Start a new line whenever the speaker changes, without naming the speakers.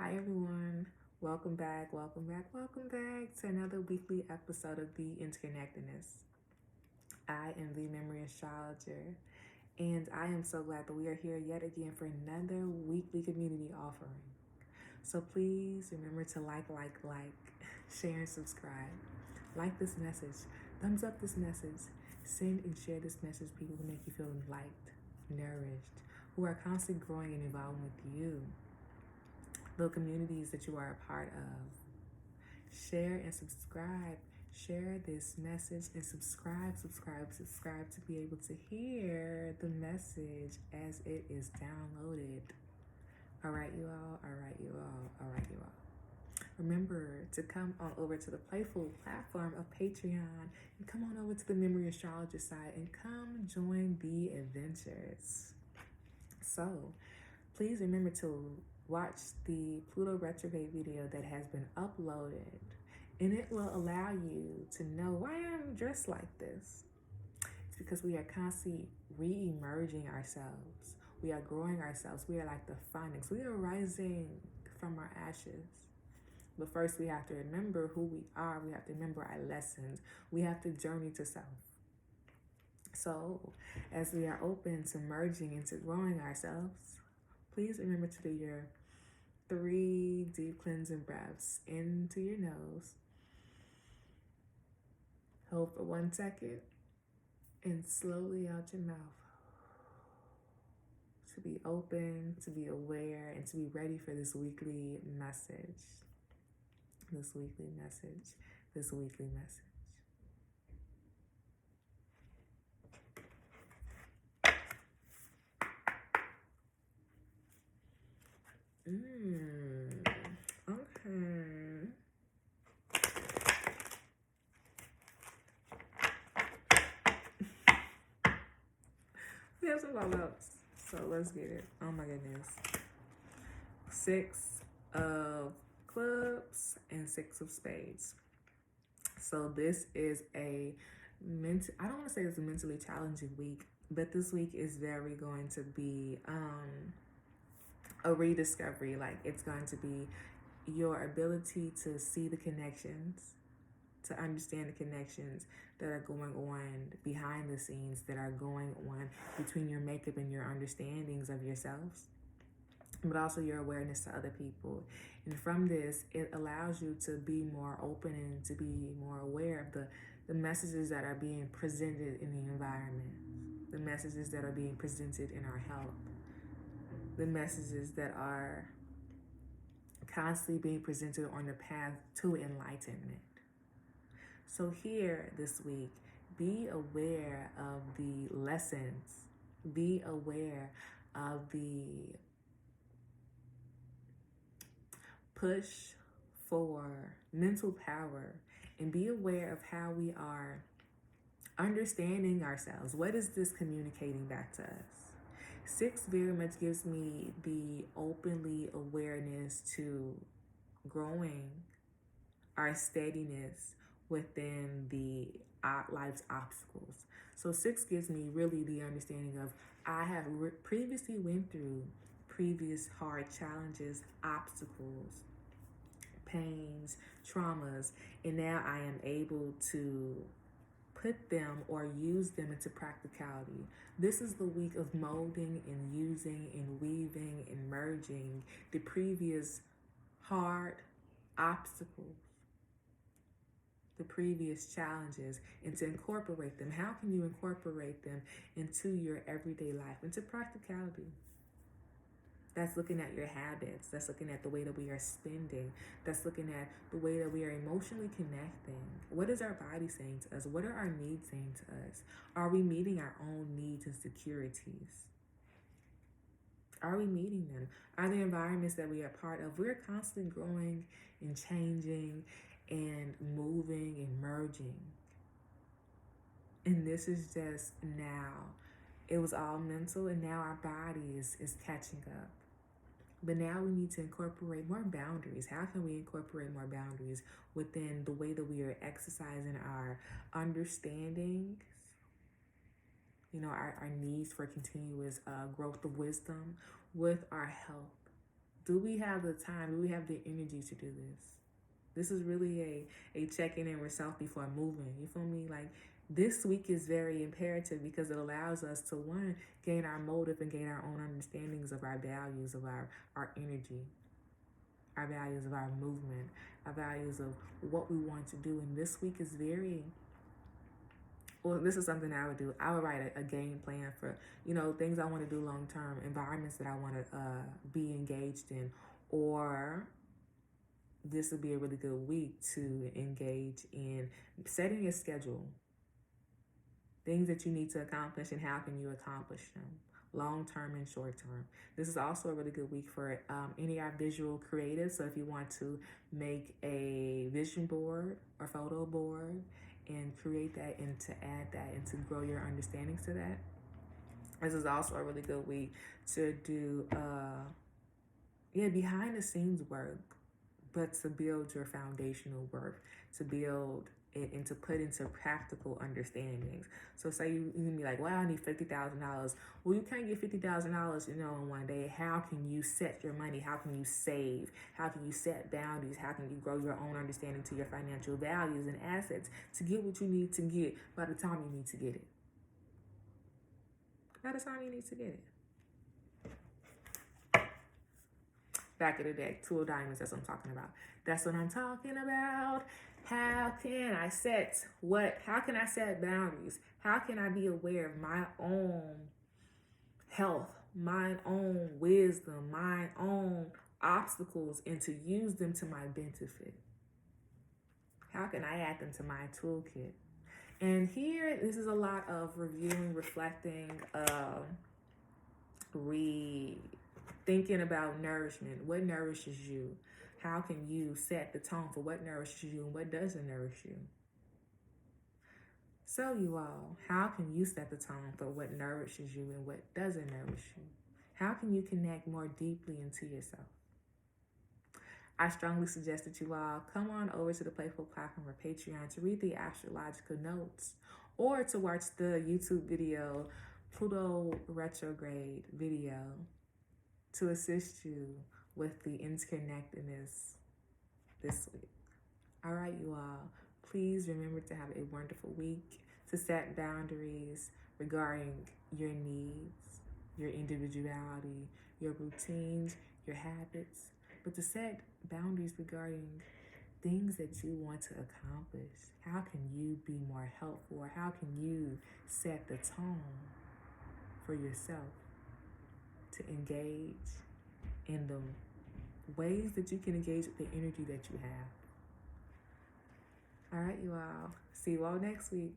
Hi everyone, welcome back to another weekly episode of the Interconnected-ness. I am the Memory Astrologer, and I am so glad that we are here yet again for another weekly community offering. So please remember to like, share and subscribe. Like this message, thumbs up this message, send and share this message to people who make you feel liked, nourished, who are constantly growing and evolving with you. The communities that you are a part of. Share and subscribe. Share this message and subscribe to be able to hear the message as it is downloaded. All right, you all. Remember to come on over to the playful platform of Patreon and come on over to the Memory Astrologer side and come join the adventures. So, please remember to watch the Pluto retrograde video that has been uploaded, and it will allow you to know why I'm dressed like this. It's because we are constantly re-emerging ourselves. We are growing ourselves. We are like the phoenix. We are rising from our ashes. But first, we have to remember who we are. We have to remember our lessons. We have to journey to self. So, as we are open to merging into growing ourselves, please remember to do your 3 deep cleansing breaths into your nose. Hold for 1 second and slowly out your mouth. To be open, to be aware, and to be ready for this weekly message. This weekly message. Okay. We have some follow-ups, so let's get it. Oh my goodness. 6 of clubs and 6 of spades. So this is I don't want to say it's a mentally challenging week, but this week is very going to be a rediscovery. Like, it's going to be your ability to see the connections, to understand the connections that are going on behind the scenes, that are going on between your makeup and your understandings of yourselves, but also your awareness to other people. And from this, it allows you to be more open and to be more aware of the messages that are being presented in the environment, the messages that are being presented in our health, the messages that are constantly being presented on the path to enlightenment. So here this week, be aware of the lessons, be aware of the push for mental power, and be aware of how we are understanding ourselves. What is this communicating back to us? 6 very much gives me the openly awareness to growing our steadiness within the life's obstacles. So 6 gives me really the understanding of I have previously went through previous hard challenges, obstacles, pains, traumas, and now I am able to put them or use them into practicality. This is the week of molding and using and weaving and merging the previous hard obstacles, the previous challenges, and to incorporate them. How can you incorporate them into your everyday life, into practicality? That's looking at your habits. That's looking at the way that we are spending. That's looking at the way that we are emotionally connecting. What is our body saying to us? What are our needs saying to us? Are we meeting our own needs and securities? Are we meeting them? Are the environments that we are part of? We're constantly growing and changing and moving and merging. And this is just now. It was all mental, and now our body is catching up. But now we need to incorporate more boundaries. How can we incorporate more boundaries within the way that we are exercising our understandings, our needs for continuous growth of wisdom with our health, Do we have the time? Do we have the energy to do this? This is really a checking in with self before moving. You feel me? Like, this week is very imperative because it allows us to, one, gain our motive and gain our own understandings of our values, of our energy, our values of our movement, our values of what we want to do. And this week is very, well, this is something I would do. I would write a game plan for, things I want to do long term, environments that I want to be engaged in, or this would be a really good week to engage in setting a schedule. Things that you need to accomplish and how can you accomplish them, long term and short term. This is also a really good week for any of our visual creatives. So if you want to make a vision board or photo board and create that and to add that and to grow your understandings to that. This is also a really good week to do behind the scenes work, but to build your foundational work, to build it and to put into practical understandings. So say you can be like, well, I need $50,000. Well, you can't get $50,000, in one day. How can you set your money? How can you save? How can you set boundaries? How can you grow your own understanding to your financial values and assets to get what you need to get by the time you need to get it? By the time you need to get it. Back of the deck, two of diamonds, that's what I'm talking about. That's what I'm talking about. How can I set boundaries? How can I be aware of my own health, my own wisdom, my own obstacles, and to use them to my benefit? How can I add them to my toolkit? And here, this is a lot of reviewing, reflecting, thinking about nourishment. What nourishes you? How can you set the tone for what nourishes you and what doesn't nourish you? So you all, how can you set the tone for what nourishes you and what doesn't nourish you? How can you connect more deeply into yourself? I strongly suggest that you all come on over to the Playful platform or Patreon to read the astrological notes or to watch the YouTube video, Pluto retrograde video, to assist you with the interconnectedness this week. All right, you all, please remember to have a wonderful week, to set boundaries regarding your needs, your individuality, your routines, your habits, but to set boundaries regarding things that you want to accomplish. How can you be more helpful, or how can you set the tone for yourself to engage in the ways that you can engage with the energy that you have? All right, you all. See you all next week.